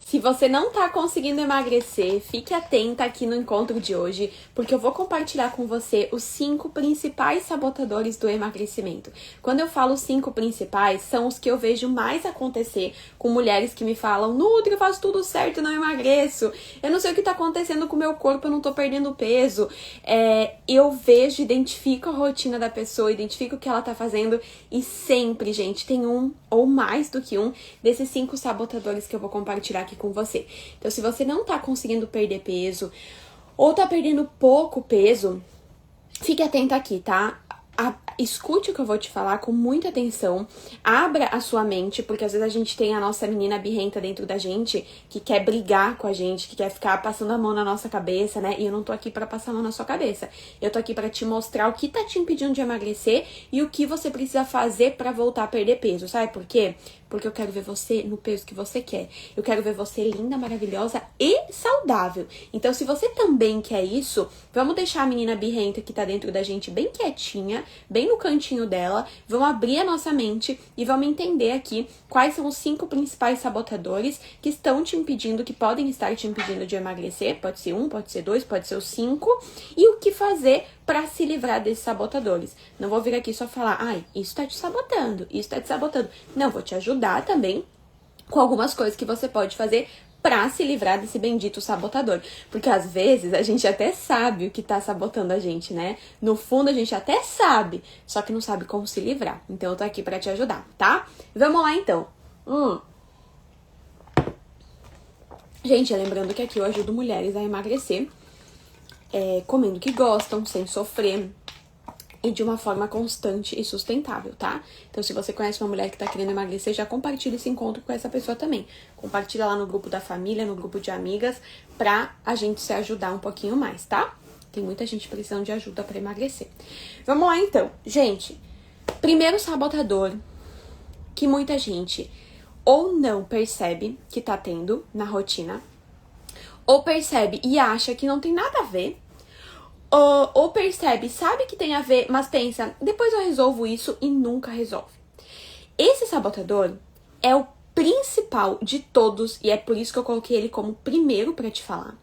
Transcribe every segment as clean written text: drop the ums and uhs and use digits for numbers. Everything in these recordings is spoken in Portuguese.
Se você não tá conseguindo emagrecer, fique atenta aqui no encontro de hoje, porque eu vou compartilhar com você os 5 principais sabotadores do emagrecimento. Quando eu falo 5 principais, são os que eu vejo mais acontecer com mulheres que me falam: Nutri, eu faço tudo certo, não emagreço. Eu não sei o que tá acontecendo com o meu corpo, eu não tô perdendo peso. Eu vejo, identifico a rotina da pessoa, identifico o que ela tá fazendo e sempre, gente, tem um ou mais do que um desses 5 sabotadores que eu vou compartilhar aqui com você. Então, se você não tá conseguindo perder peso ou tá perdendo pouco peso, fique atenta aqui, tá? Escute o que eu vou te falar com muita atenção, abra a sua mente, porque às vezes a gente tem a nossa menina birrenta dentro da gente, que quer brigar com a gente, que quer ficar passando a mão na nossa cabeça, né? E eu não tô aqui pra passar a mão na sua cabeça, eu tô aqui pra te mostrar o que tá te impedindo de emagrecer e o que você precisa fazer pra voltar a perder peso, sabe por quê? Porque eu quero ver você no peso que você quer. Eu quero ver você linda, maravilhosa e saudável. Então, se você também quer isso, vamos deixar a menina birrenta que tá dentro da gente bem quietinha, bem no cantinho dela. Vamos abrir a nossa mente e vamos entender aqui quais são os 5 principais sabotadores que estão te impedindo, que podem estar te impedindo de emagrecer. Pode ser 1, pode ser 2, pode ser os 5. E o que fazer para se livrar desses sabotadores. Não vou vir aqui só falar: ai, isso tá te sabotando, isso tá te sabotando. Não, vou te ajudar também com algumas coisas que você pode fazer pra se livrar desse bendito sabotador. Porque às vezes a gente até sabe o que tá sabotando a gente, né? No fundo a gente até sabe, só que não sabe como se livrar. Então eu tô aqui pra te ajudar, tá? Vamos lá então. Gente, lembrando que aqui eu ajudo mulheres a emagrecer, comendo o que gostam, sem sofrer e de uma forma constante e sustentável, tá? Então, se você conhece uma mulher que tá querendo emagrecer, já compartilha esse encontro com essa pessoa também. Compartilha lá no grupo da família, no grupo de amigas, pra a gente se ajudar um pouquinho mais, tá? Tem muita gente precisando de ajuda pra emagrecer. Vamos lá, então. Gente, primeiro sabotador que muita gente ou não percebe que tá tendo na rotina, ou percebe e acha que não tem nada a ver, ou percebe, sabe que tem a ver, mas pensa: depois eu resolvo isso, e nunca resolve. Esse sabotador é o principal de todos e é por isso que eu coloquei ele como primeiro pra te falar.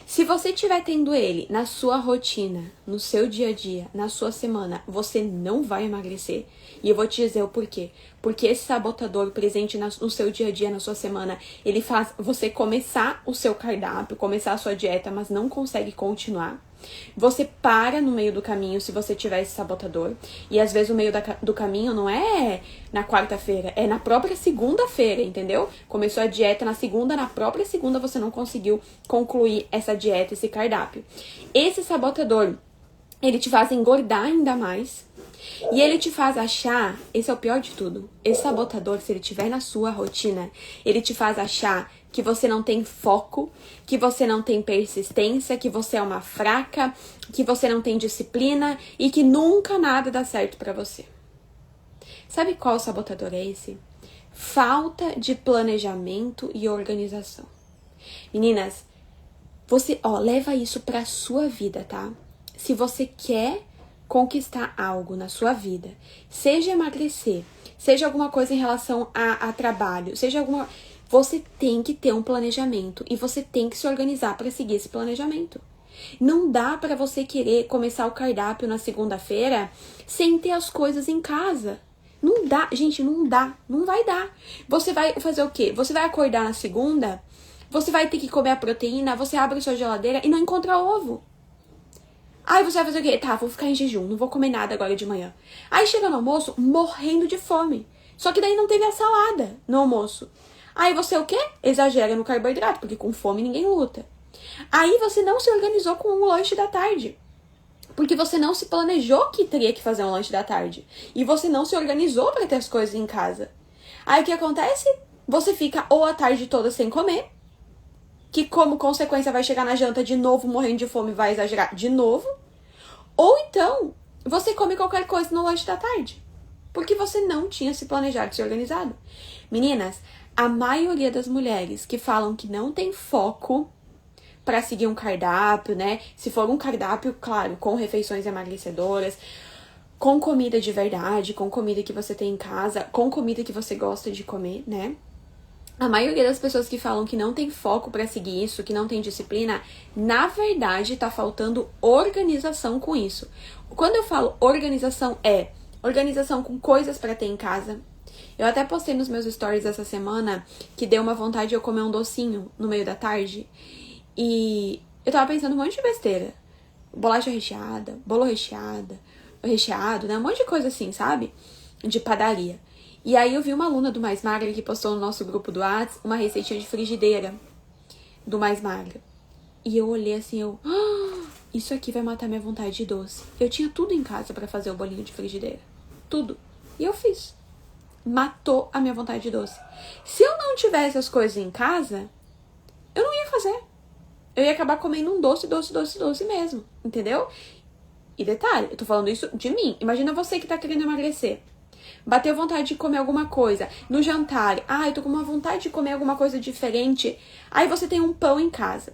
Se você estiver tendo ele na sua rotina, no seu dia a dia, na sua semana, você não vai emagrecer. E eu vou te dizer o porquê. Porque esse sabotador presente no seu dia a dia, na sua semana, ele faz você começar o seu cardápio, começar a sua dieta, mas não consegue continuar. Você para no meio do caminho se você tiver esse sabotador. E às vezes o meio do caminho não é na quarta-feira, é na própria segunda-feira, entendeu? Começou a dieta na segunda, na própria segunda você não conseguiu concluir essa dieta, esse cardápio. Esse sabotador, ele te faz engordar ainda mais. E ele te faz achar, esse é o pior de tudo, esse sabotador, se ele estiver na sua rotina, ele te faz achar que você não tem foco, que você não tem persistência, que você é uma fraca, que você não tem disciplina e que nunca nada dá certo pra você. Sabe qual sabotador é esse? Falta de planejamento e organização. Meninas, você, leva isso pra sua vida, tá? Se você quer conquistar algo na sua vida, seja emagrecer, seja alguma coisa em relação a trabalho, seja alguma... Você tem que ter um planejamento e você tem que se organizar para seguir esse planejamento. Não dá para você querer começar o cardápio na segunda-feira sem ter as coisas em casa. Não dá, gente, não dá, não vai dar. Você vai fazer o quê? Você vai acordar na segunda, você vai ter que comer a proteína, você abre sua geladeira e não encontra ovo. Aí você vai fazer o quê? Tá, vou ficar em jejum, não vou comer nada agora de manhã. Aí chega no almoço morrendo de fome. Só que daí não teve a salada no almoço. Aí você o quê? Exagera no carboidrato, porque com fome ninguém luta. Aí você não se organizou com o lanche da tarde. Porque você não se planejou que teria que fazer um lanche da tarde. E você não se organizou para ter as coisas em casa. Aí o que acontece? Você fica ou a tarde toda sem comer, que como consequência vai chegar na janta de novo morrendo de fome e vai exagerar de novo. Ou então, você come qualquer coisa no lanche da tarde. Porque você não tinha se planejado, se organizado. Meninas, a maioria das mulheres que falam que não tem foco para seguir um cardápio, né? Se for um cardápio, claro, com refeições emagrecedoras, com comida de verdade, com comida que você tem em casa, com comida que você gosta de comer, né? A maioria das pessoas que falam que não tem foco pra seguir isso, que não tem disciplina, na verdade tá faltando organização com isso. Quando eu falo organização, é organização com coisas pra ter em casa. Eu até postei nos meus stories essa semana que deu uma vontade de eu comer um docinho no meio da tarde. E eu tava pensando um monte de besteira. Bolacha recheada, bolo recheado, né? Um monte de coisa assim, sabe? De padaria. E aí eu vi uma aluna do Mais Magra que postou no nosso grupo do WhatsApp uma receitinha de frigideira do Mais Magra. E eu olhei assim, isso aqui vai matar minha vontade de doce. Eu tinha tudo em casa pra fazer o bolinho de frigideira. Tudo. E eu fiz. Matou a minha vontade de doce. Se eu não tivesse as coisas em casa, eu não ia fazer. Eu ia acabar comendo um doce mesmo. Entendeu? E detalhe, eu tô falando isso de mim. Imagina você que tá querendo emagrecer. Bateu vontade de comer alguma coisa. No jantar, eu tô com uma vontade de comer alguma coisa diferente. Aí você tem um pão em casa.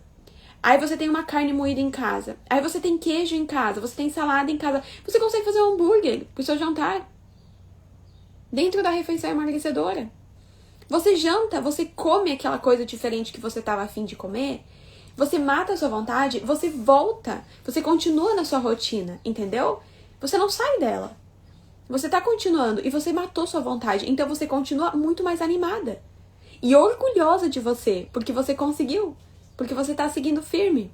Aí você tem uma carne moída em casa. Aí você tem queijo em casa. Você tem salada em casa. Você consegue fazer um hambúrguer pro seu jantar. Dentro da refeição emagrecedora. Você janta, você come aquela coisa diferente que você tava afim de comer. Você mata a sua vontade, você volta. Você continua na sua rotina, entendeu? Você não sai dela. Você tá continuando e você matou sua vontade. Então você continua muito mais animada. E orgulhosa de você, porque você conseguiu. Porque você tá seguindo firme.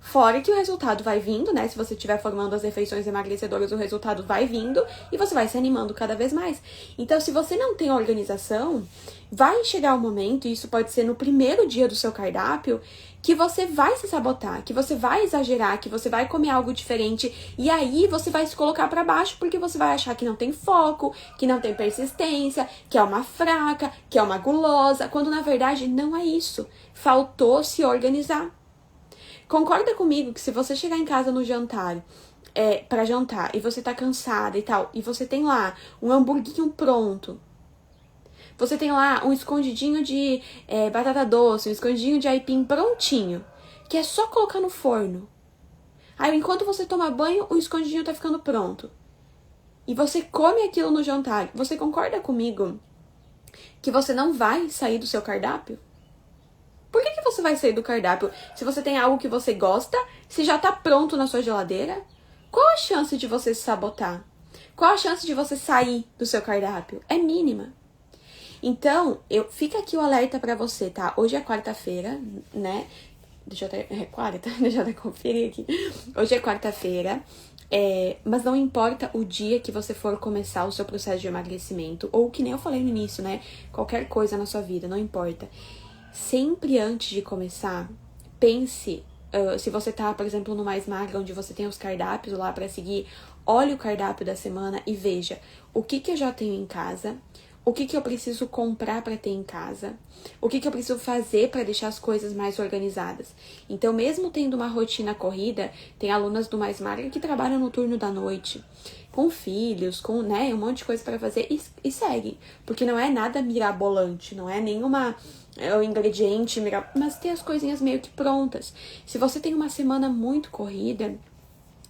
Fora que o resultado vai vindo, né? Se você estiver formando as refeições emagrecedoras, o resultado vai vindo e você vai se animando cada vez mais. Então, se você não tem organização, vai chegar um momento, e isso pode ser no primeiro dia do seu cardápio, que você vai se sabotar, que você vai exagerar, que você vai comer algo diferente e aí você vai se colocar pra baixo porque você vai achar que não tem foco, que não tem persistência, que é uma fraca, que é uma gulosa, quando na verdade não é isso. Faltou se organizar. Concorda comigo que se você chegar em casa no jantar, pra jantar, e você tá cansada e tal, e você tem lá um hamburguinho pronto, você tem lá um escondidinho de batata doce, um escondidinho de aipim prontinho, que é só colocar no forno. Aí, enquanto você toma banho, o escondidinho tá ficando pronto. E você come aquilo no jantar. Você concorda comigo que você não vai sair do seu cardápio? Por que você vai sair do cardápio se você tem algo que você gosta, se já tá pronto na sua geladeira? Qual a chance de você se sabotar? Qual a chance de você sair do seu cardápio? É mínima. Então, fica aqui o alerta pra você, tá? Hoje é quarta-feira, né? Deixa eu até conferir aqui. Hoje é quarta-feira, mas não importa o dia que você for começar o seu processo de emagrecimento, ou que nem eu falei no início, né? Qualquer coisa na sua vida, não importa. Sempre antes de começar, pense, se você tá, por exemplo, no Mais Magra, onde você tem os cardápios lá pra seguir, olhe o cardápio da semana e veja o que eu já tenho em casa, o que eu preciso comprar para ter em casa, o que eu preciso fazer para deixar as coisas mais organizadas. Então, mesmo tendo uma rotina corrida, tem alunas do Mais Magra que trabalham no turno da noite, com filhos, com, né, um monte de coisa para fazer e seguem. Porque não é nada mirabolante, não é nenhuma o ingrediente mirabolante, mas tem as coisinhas meio que prontas. Se você tem uma semana muito corrida,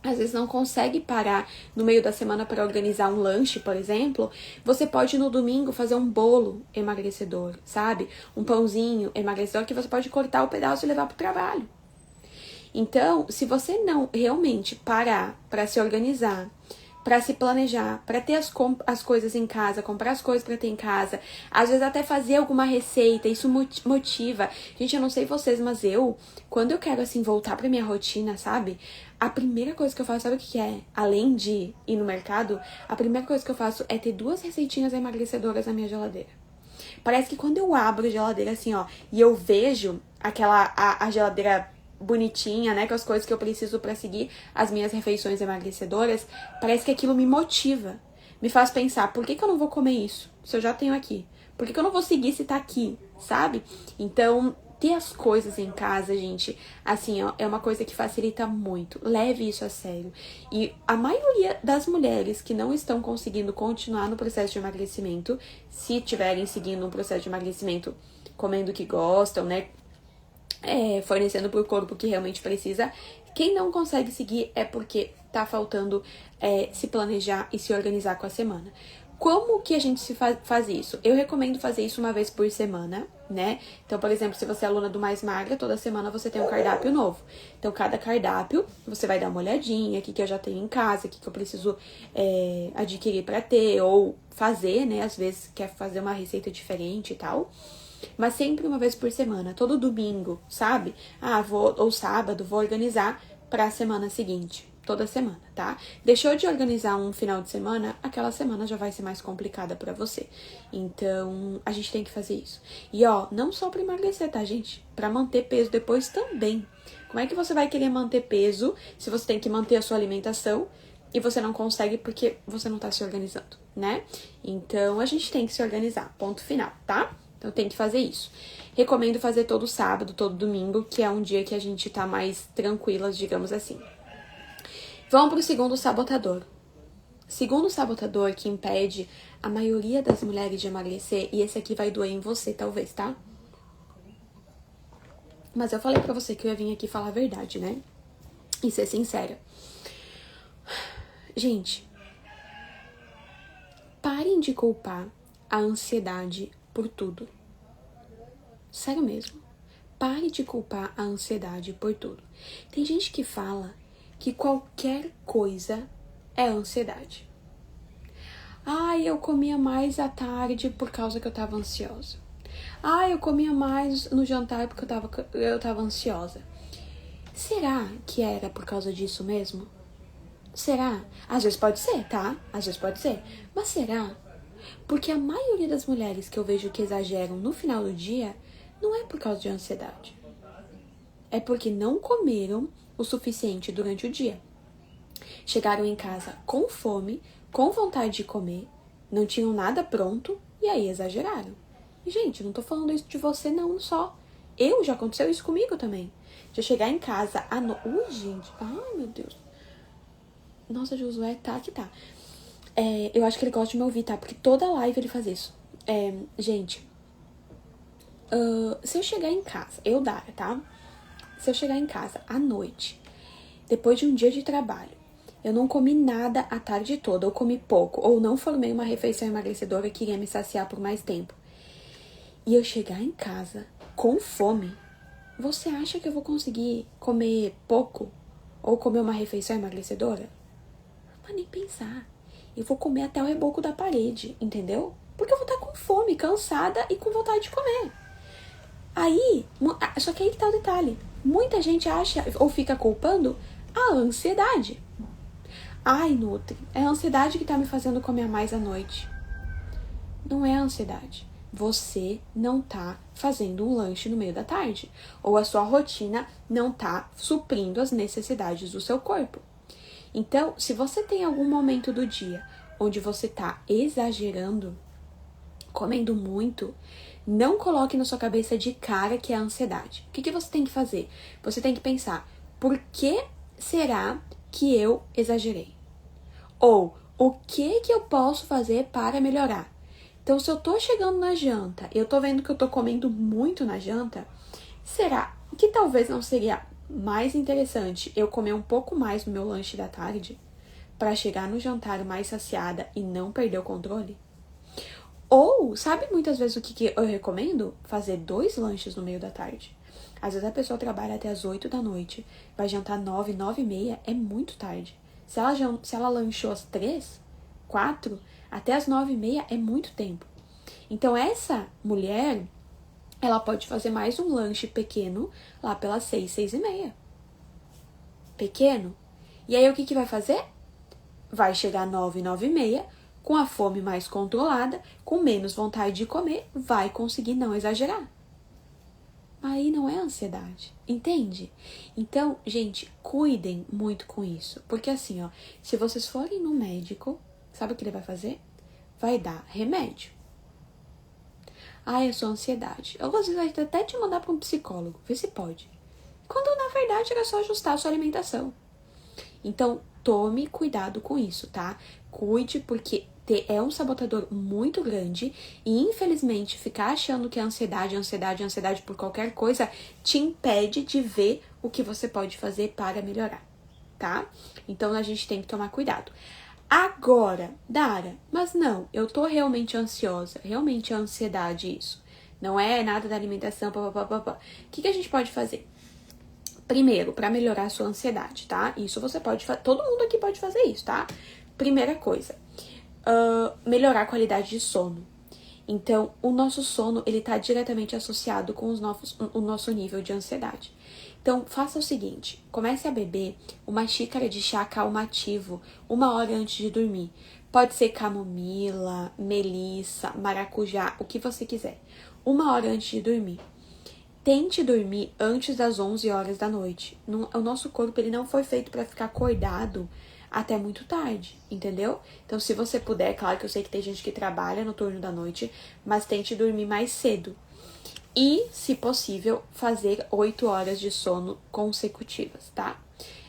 às vezes não consegue parar no meio da semana para organizar um lanche, por exemplo, você pode no domingo fazer um bolo emagrecedor, sabe? Um pãozinho emagrecedor que você pode cortar o pedaço e levar pro trabalho. Então, se você não realmente parar para se organizar, para se planejar, para ter as coisas em casa, comprar as coisas para ter em casa, às vezes até fazer alguma receita, isso motiva. Gente, eu não sei vocês, mas quando eu quero assim voltar pra minha rotina, sabe? A primeira coisa que eu faço, sabe o que é? Além de ir no mercado, a primeira coisa que eu faço é ter 2 receitinhas emagrecedoras na minha geladeira. Parece que quando eu abro a geladeira assim, ó, e eu vejo a geladeira bonitinha, né, com as coisas que eu preciso pra seguir as minhas refeições emagrecedoras, parece que aquilo me motiva, me faz pensar, por que eu não vou comer isso, se eu já tenho aqui? Por que eu não vou seguir se tá aqui, sabe? Então, ter as coisas em casa, gente, assim, ó, é uma coisa que facilita muito. Leve isso a sério. E a maioria das mulheres que não estão conseguindo continuar no processo de emagrecimento, se estiverem seguindo um processo de emagrecimento comendo o que gostam, né, fornecendo pro corpo que realmente precisa, quem não consegue seguir é porque tá faltando se planejar e se organizar com a semana. Como que a gente faz isso? Eu recomendo fazer isso uma vez por semana, né? Então, por exemplo, se você é aluna do Mais Magra, toda semana você tem um cardápio novo. Então, cada cardápio, você vai dar uma olhadinha, o que eu já tenho em casa, o que eu preciso adquirir pra ter, ou fazer, né? Às vezes quer fazer uma receita diferente e tal. Mas sempre uma vez por semana, todo domingo, sabe? Ou sábado, vou organizar pra semana seguinte. Toda semana, tá? Deixou de organizar um final de semana, aquela semana já vai ser mais complicada pra você. Então, a gente tem que fazer isso. E, não só pra emagrecer, tá, gente? Pra manter peso depois também. Como é que você vai querer manter peso se você tem que manter a sua alimentação e você não consegue porque você não tá se organizando, né? Então, a gente tem que se organizar, ponto final, tá? Então, tem que fazer isso. Recomendo fazer todo sábado, todo domingo, que é um dia que a gente tá mais tranquilas, digamos assim. Vamos pro segundo sabotador. Segundo sabotador que impede a maioria das mulheres de emagrecer, e esse aqui vai doer em você, talvez, tá? Mas eu falei pra você que eu ia vir aqui falar a verdade, né? E ser sincera. Gente, parem de culpar a ansiedade por tudo. Sério mesmo. Pare de culpar a ansiedade por tudo. Tem gente que fala que qualquer coisa é ansiedade. Eu comia mais à tarde por causa que eu tava ansiosa. Eu comia mais no jantar porque eu tava ansiosa. Será que era por causa disso mesmo? Será? Às vezes pode ser, tá? Às vezes pode ser. Mas será? Porque a maioria das mulheres que eu vejo que exageram no final do dia não é por causa de ansiedade. É porque não comeram o suficiente durante o dia. Chegaram em casa com fome, com vontade de comer, não tinham nada pronto e aí exageraram. E, gente, não tô falando isso de você não só. Já aconteceu isso comigo também. De eu chegar em casa à noite... gente. Ai, meu Deus. Nossa, Josué, tá que tá. Eu acho que ele gosta de me ouvir, tá? Porque toda live ele faz isso. Gente, se eu chegar em casa, tá? Se eu chegar em casa à noite, depois de um dia de trabalho, eu não comi nada a tarde toda, ou comi pouco, ou não formei uma refeição emagrecedora que iria me saciar por mais tempo, e eu chegar em casa com fome, você acha que eu vou conseguir comer pouco? Ou comer uma refeição emagrecedora? Mas nem pensar. Eu vou comer até o reboco da parede, entendeu? Porque eu vou estar com fome, cansada e com vontade de comer. Só que aí que tá o detalhe. Muita gente acha ou fica culpando a ansiedade. Nutri, é a ansiedade que tá me fazendo comer mais à noite. Não é a ansiedade. Você não tá fazendo um lanche no meio da tarde. Ou a sua rotina não tá suprindo as necessidades do seu corpo. Então, se você tem algum momento do dia onde você tá exagerando, comendo muito, não coloque na sua cabeça de cara que é a ansiedade. O que você tem que fazer? Você tem que pensar, por que será que eu exagerei? Ou, o que eu posso fazer para melhorar? Então, se eu tô chegando na janta e eu tô vendo que eu tô comendo muito na janta, será que talvez não seria mais interessante eu comer um pouco mais no meu lanche da tarde para chegar no jantar mais saciada e não perder o controle? Ou, sabe muitas vezes o que eu recomendo? Fazer 2 lanches no meio da tarde. Às vezes a pessoa trabalha até as 8 da noite, vai jantar 9, 9h30, é muito tarde. Se ela lanchou às 3, 4, até as 9h30 é muito tempo. Então essa mulher, ela pode fazer mais um lanche pequeno lá pelas 6, 6h30. Pequeno. E aí o que vai fazer? Vai chegar 9, 9h30, com a fome mais controlada, com menos vontade de comer, vai conseguir não exagerar. Aí não é ansiedade, entende? Então, gente, cuidem muito com isso. Porque assim, se vocês forem no médico, sabe o que ele vai fazer? Vai dar remédio. É só ansiedade. Ou às vezes vai até te mandar para um psicólogo, vê se pode. Quando na verdade era só ajustar a sua alimentação. Então, tome cuidado com isso, tá? Cuide, porque é um sabotador muito grande e, infelizmente, ficar achando que é ansiedade por qualquer coisa te impede de ver o que você pode fazer para melhorar, tá? Então, a gente tem que tomar cuidado. agora, Dara, mas não, eu tô realmente ansiosa, realmente é ansiedade isso. Não é nada da alimentação, papapá. O que a gente pode fazer? Primeiro, para melhorar a sua ansiedade, tá? Isso você pode fazer, todo mundo aqui pode fazer isso, tá? Primeira coisa, melhorar a qualidade de sono. Então, o nosso sono, ele tá diretamente associado com o nosso nível de ansiedade. Então, faça o seguinte, comece a beber uma xícara de chá calmativo 1 hora antes de dormir. Pode ser camomila, melissa, maracujá, o que você quiser. 1 hora antes de dormir. Tente dormir antes das 11 horas da noite. O nosso corpo, ele não foi feito para ficar acordado até muito tarde, entendeu? Então, se você puder, claro que eu sei que tem gente que trabalha no turno da noite, mas tente dormir mais cedo. E, se possível, fazer 8 horas de sono consecutivas, tá?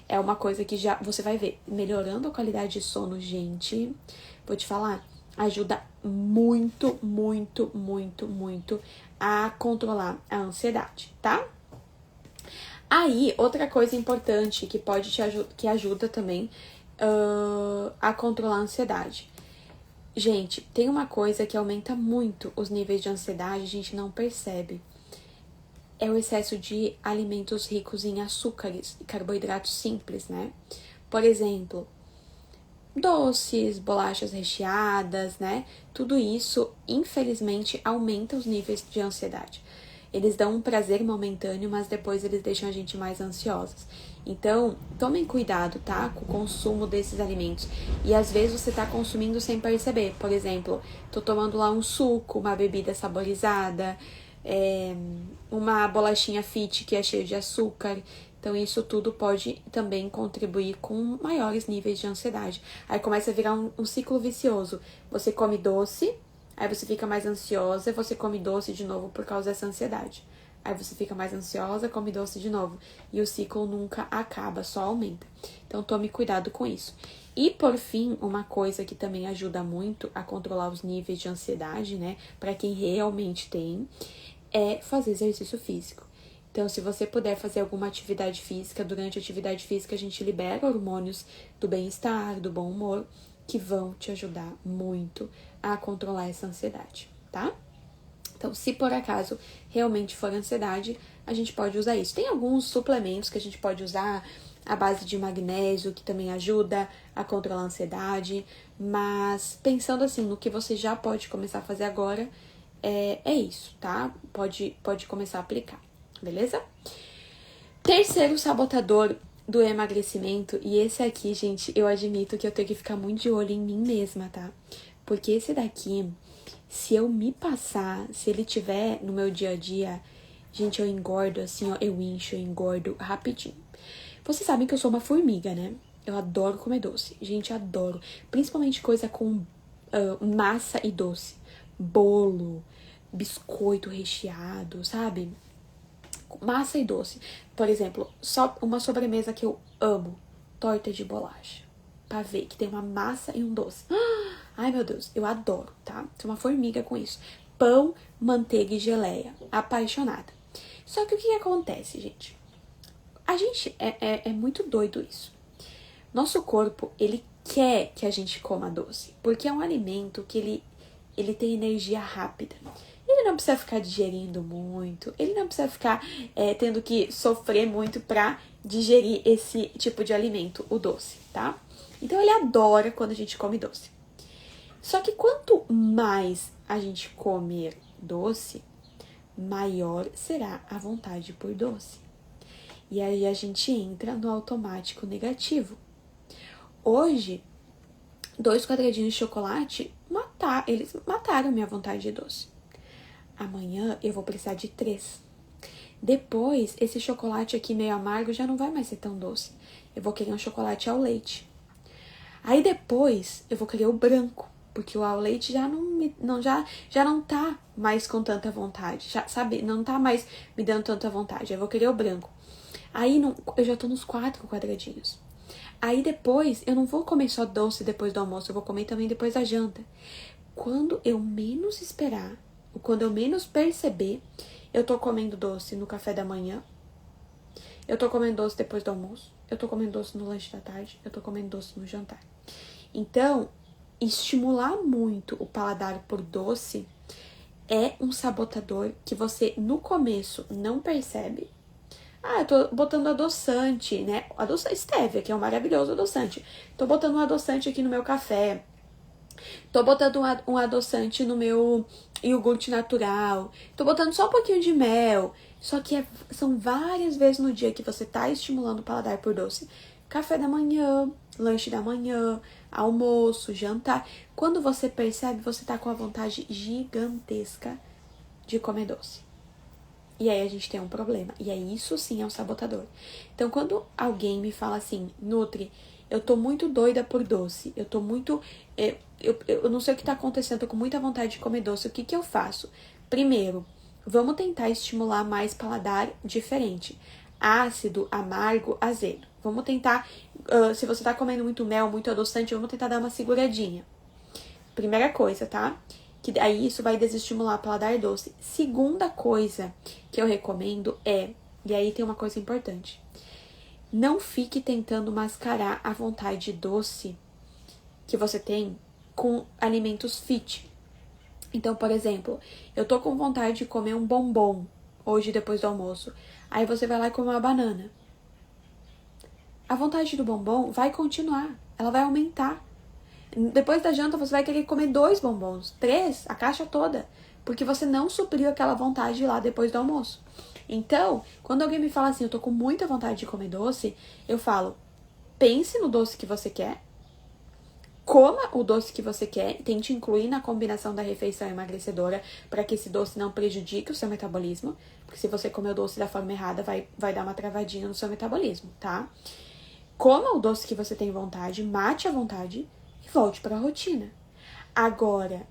É uma coisa que já você vai ver, melhorando a qualidade de sono, gente, vou te falar, ajuda muito, muito, muito, muito a controlar a ansiedade, tá? Aí, outra coisa importante que pode que ajuda também a controlar a ansiedade. Gente, tem uma coisa que aumenta muito os níveis de ansiedade, a gente não percebe. É o excesso de alimentos ricos em açúcares e carboidratos simples, né? Por exemplo, doces, bolachas recheadas, né? Tudo isso, infelizmente, aumenta os níveis de ansiedade. Eles dão um prazer momentâneo, mas depois eles deixam a gente mais ansiosos. Então, tomem cuidado, tá? Com o consumo desses alimentos. E às vezes você tá consumindo sem perceber. Por exemplo, tô tomando lá um suco, uma bebida saborizada, uma bolachinha fit que é cheia de açúcar. Então, isso tudo pode também contribuir com maiores níveis de ansiedade. Aí começa a virar um ciclo vicioso. Você come doce, aí você fica mais ansiosa, você come doce de novo por causa dessa ansiedade. Aí você fica mais ansiosa, come doce de novo. E o ciclo nunca acaba, só aumenta. Então, tome cuidado com isso. E, por fim, uma coisa que também ajuda muito a controlar os níveis de ansiedade, né? Pra quem realmente tem, é fazer exercício físico. Então, se você puder fazer alguma atividade física, durante a atividade física a gente libera hormônios do bem-estar, do bom humor, que vão te ajudar muito a controlar essa ansiedade, tá? Então, se por acaso realmente for ansiedade, a gente pode usar isso. Tem alguns suplementos que a gente pode usar à base de magnésio, que também ajuda a controlar a ansiedade, mas pensando assim no que você já pode começar a fazer agora, é isso, tá? Pode começar a aplicar, beleza? Terceiro sabotador do emagrecimento, e esse aqui, gente, eu admito que eu tenho que ficar muito de olho em mim mesma, tá? Porque esse daqui, se eu me passar, se ele tiver no meu dia a dia, gente, eu engordo assim, ó, eu incho, eu engordo rapidinho. Vocês sabem que eu sou uma formiga, né? Eu adoro comer doce. Gente, adoro. Principalmente coisa com massa e doce. Bolo, biscoito recheado, sabe? Massa e doce. Por exemplo, só uma sobremesa que eu amo. Torta de bolacha. Pavê, que tem uma massa e um doce. Ai, meu Deus, eu adoro, tá? Sou uma formiga com isso. Pão, manteiga e geleia. Apaixonada. Só que o que acontece, gente? A gente é muito doido isso. Nosso corpo, ele quer que a gente coma doce. Porque é um alimento que ele tem energia rápida. Ele não precisa ficar digerindo muito. Ele não precisa ficar tendo que sofrer muito pra digerir esse tipo de alimento, o doce, tá? Então, ele adora quando a gente come doce. Só que quanto mais a gente comer doce, maior será a vontade por doce. E aí a gente entra no automático negativo. Hoje, 2 quadradinhos de chocolate eles mataram minha vontade de doce. Amanhã eu vou precisar de 3. Depois, esse chocolate aqui meio amargo já não vai mais ser tão doce. Eu vou querer um chocolate ao leite. Aí depois eu vou querer o branco, porque o ao leite já não tá mais com tanta vontade, já, sabe? Não tá mais me dando tanta vontade. Eu vou querer o branco. Aí eu já tô nos 4 quadradinhos. Aí depois eu não vou comer só doce depois do almoço, eu vou comer também depois da janta. Quando eu menos esperar, quando eu menos perceber, eu tô comendo doce no café da manhã, eu tô comendo doce depois do almoço, eu tô comendo doce no lanche da tarde, eu tô comendo doce no jantar. Então, estimular muito o paladar por doce é um sabotador que você, no começo, não percebe. Eu tô botando adoçante, né? Stevia, que é um maravilhoso adoçante. Tô botando um adoçante aqui no meu café. Tô botando um adoçante no meu iogurte natural. Tô botando só um pouquinho de mel. Só que são várias vezes no dia que você tá estimulando o paladar por doce. Café da manhã, lanche da manhã, almoço, jantar. Quando você percebe, você tá com a vontade gigantesca de comer doce. E aí a gente tem um problema. E aí isso sim é um sabotador. Então, quando alguém me fala assim, Nutri, eu tô muito doida por doce, eu tô muito... Eu não sei o que tá acontecendo, tô com muita vontade de comer doce, o que eu faço? Primeiro, vamos tentar estimular mais paladar diferente. Ácido, amargo, azedo. Vamos tentar, se você tá comendo muito mel, muito adoçante, vamos tentar dar uma seguradinha. Primeira coisa, tá? Que aí isso vai desestimular o paladar doce. Segunda coisa que eu recomendo e aí tem uma coisa importante. Não fique tentando mascarar a vontade doce que você tem com alimentos fit. Então, por exemplo, eu tô com vontade de comer um bombom hoje depois do almoço. Aí você vai lá e come uma banana. A vontade do bombom vai continuar, ela vai aumentar. Depois da janta você vai querer comer 2 bombons, 3, a caixa toda, porque você não supriu aquela vontade lá depois do almoço. Então, quando alguém me fala assim, eu tô com muita vontade de comer doce, eu falo, pense no doce que você quer, coma o doce que você quer, tente incluir na combinação da refeição emagrecedora para que esse doce não prejudique o seu metabolismo, porque se você comer o doce da forma errada, vai dar uma travadinha no seu metabolismo, tá? Coma o doce que você tem vontade, mate a vontade e volte para a rotina. Agora,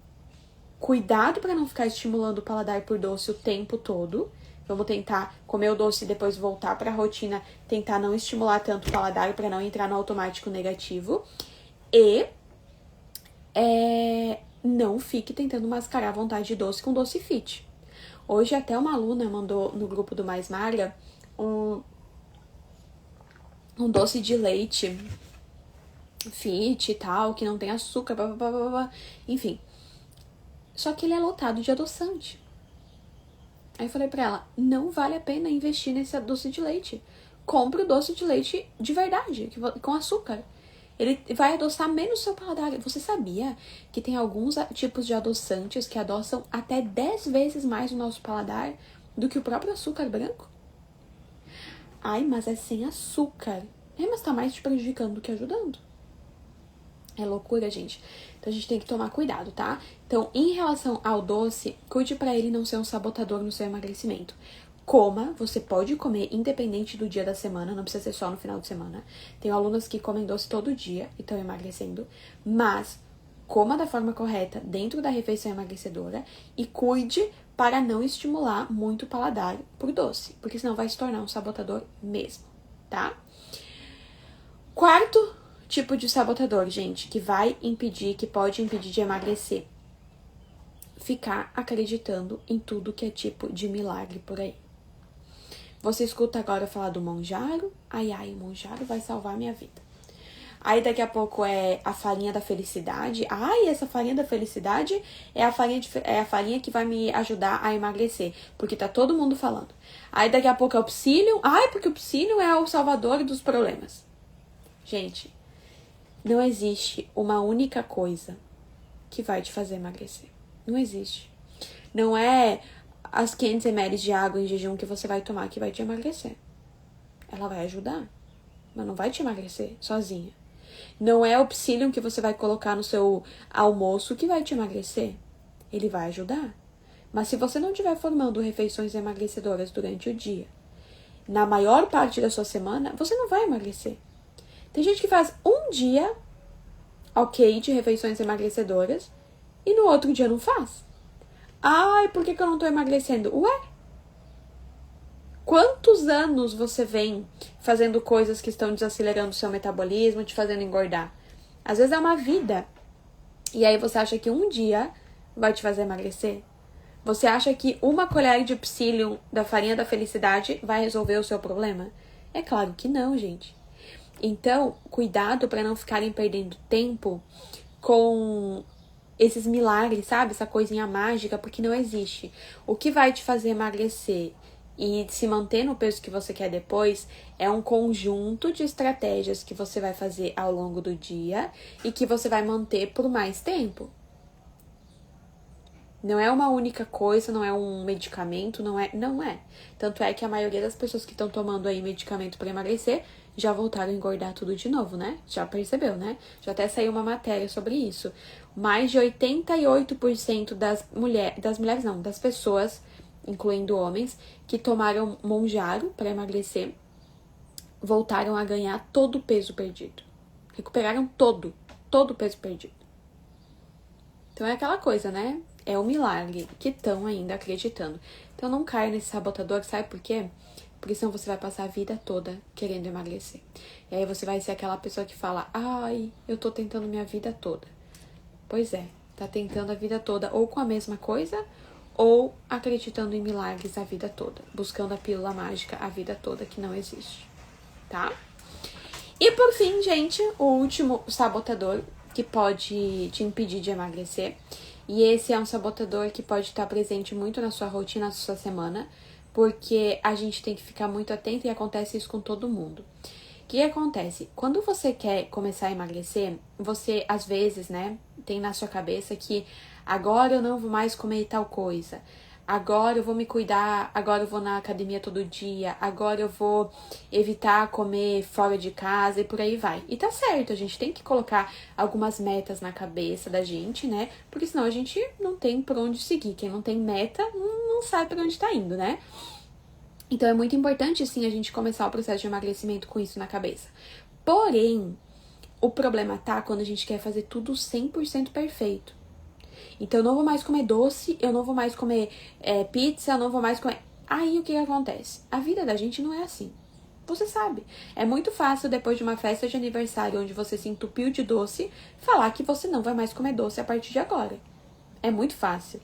cuidado para não ficar estimulando o paladar por doce o tempo todo. Vamos tentar comer o doce e depois voltar para a rotina, tentar não estimular tanto o paladar para não entrar no automático negativo. E não fique tentando mascarar a vontade de doce com doce fit. Hoje até uma aluna mandou no grupo do Mais Magra um doce de leite fit e tal, que não tem açúcar, blá, blá, blá, blá, enfim. Só que ele é lotado de adoçante. Aí eu falei pra ela, não vale a pena investir nesse doce de leite. Compre o doce de leite de verdade, com açúcar. Ele vai adoçar menos o seu paladar. Você sabia que tem alguns tipos de adoçantes que adoçam até 10 vezes mais o nosso paladar do que o próprio açúcar branco? Ai, mas é sem açúcar. Mas tá mais te prejudicando do que ajudando. É loucura, gente. Então a gente tem que tomar cuidado, tá? Então, em relação ao doce, cuide pra ele não ser um sabotador no seu emagrecimento. Coma, você pode comer independente do dia da semana, não precisa ser só no final de semana. Tenho alunas que comem doce todo dia e estão emagrecendo, mas coma da forma correta dentro da refeição emagrecedora e cuide para não estimular muito o paladar por doce, porque senão vai se tornar um sabotador mesmo, tá? Quarto tipo de sabotador, gente, que pode impedir de emagrecer. Ficar acreditando em tudo que é tipo de milagre por aí. Você escuta agora falar do Monjaro, o Monjaro vai salvar a minha vida. Aí daqui a pouco é a farinha da felicidade. Essa farinha da felicidade é a farinha que vai me ajudar a emagrecer, porque tá todo mundo falando. Aí daqui a pouco é o psyllium. Porque o psyllium é o salvador dos problemas. Gente, não existe uma única coisa que vai te fazer emagrecer. Não existe. Não é as 500 ml de água em jejum que você vai tomar que vai te emagrecer. Ela vai ajudar, mas não vai te emagrecer sozinha. Não é o psyllium que você vai colocar no seu almoço que vai te emagrecer. Ele vai ajudar. Mas se você não estiver formando refeições emagrecedoras durante o dia, na maior parte da sua semana, você não vai emagrecer. Tem gente que faz um dia, de refeições emagrecedoras, e no outro dia não faz. Por que eu não tô emagrecendo? Quantos anos você vem fazendo coisas que estão desacelerando o seu metabolismo, te fazendo engordar? Às vezes é uma vida. E aí você acha que um dia vai te fazer emagrecer? Você acha que uma colher de psyllium da farinha da felicidade vai resolver o seu problema? É claro que não, gente. Então, cuidado para não ficarem perdendo tempo com esses milagres, sabe? Essa coisinha mágica, porque não existe. O que vai te fazer emagrecer e se manter no peso que você quer depois é um conjunto de estratégias que você vai fazer ao longo do dia e que você vai manter por mais tempo. Não é uma única coisa, não é um medicamento, não é. Tanto é que a maioria das pessoas que estão tomando aí medicamento para emagrecer já voltaram a engordar tudo de novo, né? Já percebeu, né? Já até saiu uma matéria sobre isso. Mais de 88% das pessoas, incluindo homens, que tomaram Mounjaro para emagrecer, voltaram a ganhar todo o peso perdido. Recuperaram todo o peso perdido. Então é aquela coisa, né? É um milagre que estão ainda acreditando. Então não caia nesse sabotador, sabe por quê? Porque senão você vai passar a vida toda querendo emagrecer. E aí você vai ser aquela pessoa que fala, ai, eu tô tentando minha vida toda. Pois é, tá tentando a vida toda ou com a mesma coisa, ou acreditando em milagres a vida toda. Buscando a pílula mágica a vida toda que não existe, tá? E por fim, gente, o último sabotador que pode te impedir de emagrecer. E esse é um sabotador que pode estar presente muito na sua rotina, na sua semana, porque a gente tem que ficar muito atento e acontece isso com todo mundo. O que acontece? Quando você quer começar a emagrecer, você, às vezes, né, tem na sua cabeça que agora eu não vou mais comer tal coisa, agora eu vou me cuidar, agora eu vou na academia todo dia, agora eu vou evitar comer fora de casa e por aí vai. E tá certo, a gente tem que colocar algumas metas na cabeça da gente, né? Porque senão a gente não tem por onde seguir. Quem não tem meta não sabe pra onde tá indo, né? Então é muito importante, sim, a gente começar o processo de emagrecimento com isso na cabeça. Porém, o problema tá quando a gente quer fazer tudo 100% perfeito. Então, eu não vou mais comer doce, eu não vou mais comer pizza, eu não vou mais comer... Aí, o que acontece? A vida da gente não é assim. Você sabe. É muito fácil, depois de uma festa de aniversário, onde você se entupiu de doce, falar que você não vai mais comer doce a partir de agora. É muito fácil.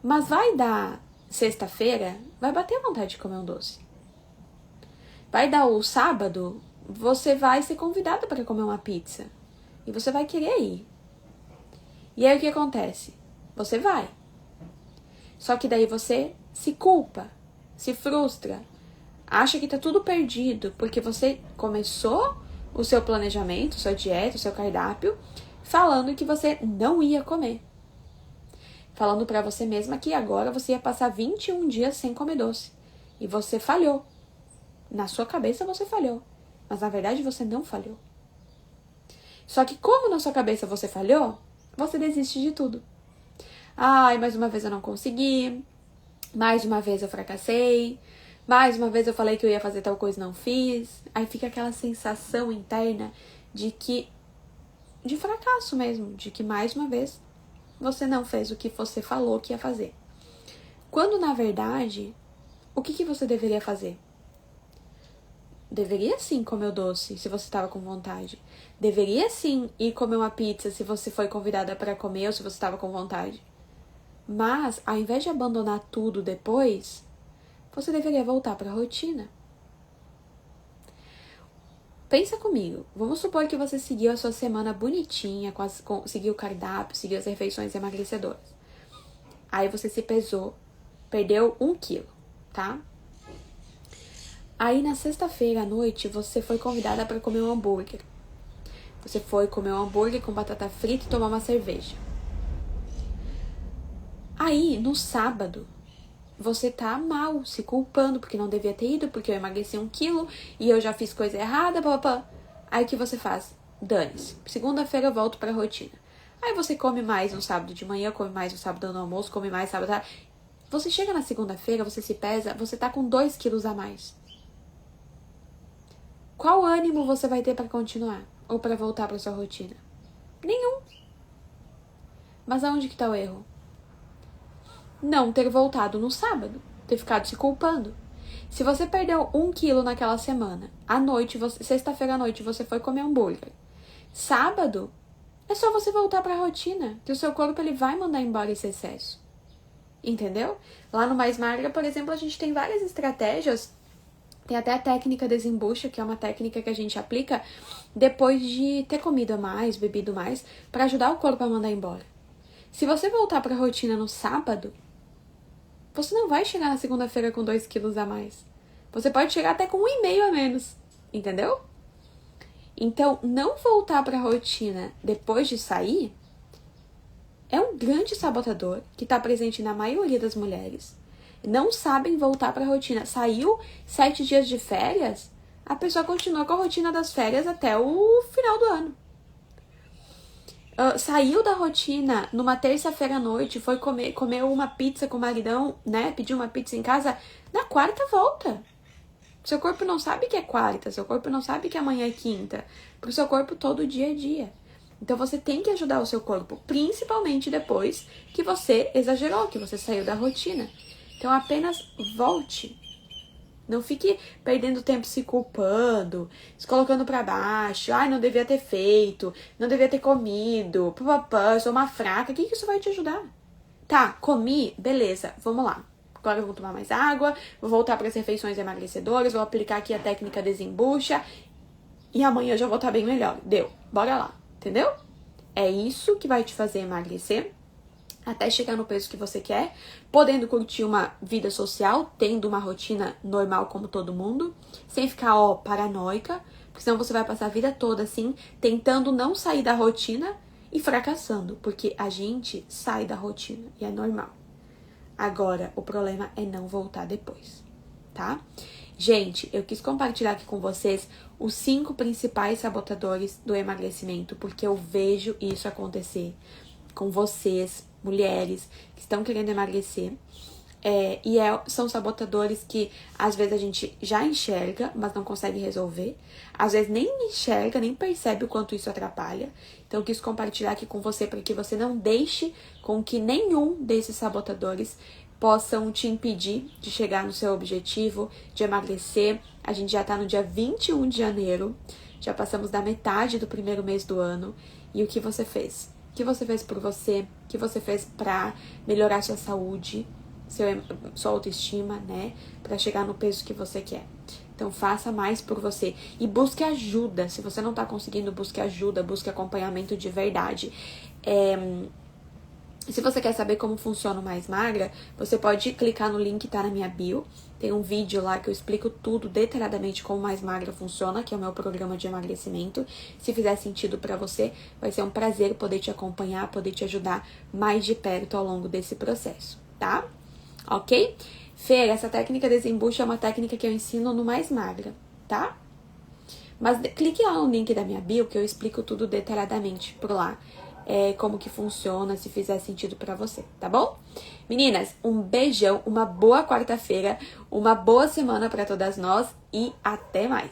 Mas vai dar sexta-feira, vai bater a vontade de comer um doce. Vai dar o sábado, você vai ser convidada para comer uma pizza. E você vai querer ir. E aí o que acontece? Você vai. Só que daí você se culpa, se frustra, acha que tá tudo perdido, porque você começou o seu planejamento, sua dieta, o seu cardápio, falando que você não ia comer. Falando pra você mesma que agora você ia passar 21 dias sem comer doce. E você falhou. Na sua cabeça você falhou. Mas na verdade você não falhou. Só que como na sua cabeça você falhou, você desiste de tudo. Ai, mais uma vez eu não consegui. Mais uma vez eu fracassei. Mais uma vez eu falei que eu ia fazer tal coisa e não fiz. Aí fica aquela sensação interna de fracasso mesmo. De que mais uma vez você não fez o que você falou que ia fazer. Quando na verdade, o que você deveria fazer? Deveria sim comer o doce, se você estava com vontade. Deveria sim ir comer uma pizza, se você foi convidada para comer ou se você estava com vontade. Mas, ao invés de abandonar tudo depois, você deveria voltar para a rotina. Pensa comigo. Vamos supor que você seguiu a sua semana bonitinha, seguiu o cardápio, seguiu as refeições emagrecedoras. Aí você se pesou, perdeu 1 quilo, tá? Aí na sexta-feira à noite você foi convidada para comer um hambúrguer. Você foi comer um hambúrguer com batata frita e tomar uma cerveja. Aí no sábado você tá mal, se culpando porque não devia ter ido, porque eu emagreci 1 quilo e eu já fiz coisa errada, papapá. Aí o que você faz? Dane-se. Segunda-feira eu volto pra rotina. Aí você come mais no sábado de manhã, come mais no sábado no almoço, come mais sábado. Tá? Você chega na segunda-feira, você se pesa, você tá com 2 quilos a mais. Qual ânimo você vai ter para continuar? Ou para voltar para sua rotina? Nenhum. Mas aonde que tá o erro? Não ter voltado no sábado. Ter ficado se culpando. Se você perdeu 1 quilo naquela semana, à noite, sexta-feira à noite, você foi comer hambúrguer. Sábado, é só você voltar para a rotina. Que o seu corpo ele vai mandar embora esse excesso. Entendeu? Lá no Mais Magra, por exemplo, a gente tem várias estratégias Tem até a técnica desembucha, que é uma técnica que a gente aplica depois de ter comido mais, bebido mais, para ajudar o corpo a mandar embora. Se você voltar para a rotina no sábado, você não vai chegar na segunda-feira com 2 quilos a mais. Você pode chegar até com 1,5 a menos, entendeu? Então, não voltar para a rotina depois de sair é um grande sabotador que está presente na maioria das mulheres. Não sabem voltar para a rotina. Saiu 7 dias de férias, a pessoa continua com a rotina das férias até o final do ano. Saiu da rotina numa terça-feira à noite, foi comer uma pizza com o maridão, né? Pediu uma pizza em casa, na quarta volta. Seu corpo não sabe que é quarta, seu corpo não sabe que amanhã é quinta. Pro seu corpo todo dia é dia. Então você tem que ajudar o seu corpo, principalmente depois que você exagerou, que você saiu da rotina. Então apenas volte. Não fique perdendo tempo se culpando, se colocando pra baixo. Ai, não devia ter feito, não devia ter comido. Papapá, eu sou uma fraca. O que isso vai te ajudar? Tá, comi, beleza, vamos lá. Agora eu vou tomar mais água, vou voltar para as refeições emagrecedoras, vou aplicar aqui a técnica desembucha e amanhã eu já vou estar bem melhor. Deu, bora lá, entendeu? É isso que vai te fazer emagrecer até chegar no peso que você quer, podendo curtir uma vida social, tendo uma rotina normal como todo mundo, sem ficar, paranoica, porque senão você vai passar a vida toda assim, tentando não sair da rotina e fracassando, porque a gente sai da rotina e é normal. Agora, o problema é não voltar depois, tá? Gente, eu quis compartilhar aqui com vocês os 5 principais sabotadores do emagrecimento, porque eu vejo isso acontecer com vocês, mulheres que estão querendo emagrecer. São sabotadores que às vezes a gente já enxerga, mas não consegue resolver. Às vezes nem enxerga, nem percebe o quanto isso atrapalha. Então eu quis compartilhar aqui com você para que você não deixe com que nenhum desses sabotadores possam te impedir de chegar no seu objetivo, de emagrecer. A gente já tá no dia 21 de janeiro, já passamos da metade do primeiro mês do ano. E o que você fez? O que você fez por você? O que você fez para melhorar sua saúde, sua autoestima, né? Para chegar no peso que você quer. Então, faça mais por você. E busque ajuda. Se você não tá conseguindo, busque ajuda, busque acompanhamento de verdade. Se você quer saber como funciona o Mais Magra, você pode clicar no link que tá na minha bio. Tem um vídeo lá que eu explico tudo detalhadamente como o Mais Magra funciona, que é o meu programa de emagrecimento. Se fizer sentido pra você, vai ser um prazer poder te acompanhar, poder te ajudar mais de perto ao longo desse processo, tá? Ok? Fê, essa técnica desembucha é uma técnica que eu ensino no Mais Magra, tá? Mas clique lá no link da minha bio que eu explico tudo detalhadamente por lá. Como que funciona, se fizer sentido pra você, tá bom? Meninas, um beijão, uma boa quarta-feira, uma boa semana pra todas nós e até mais!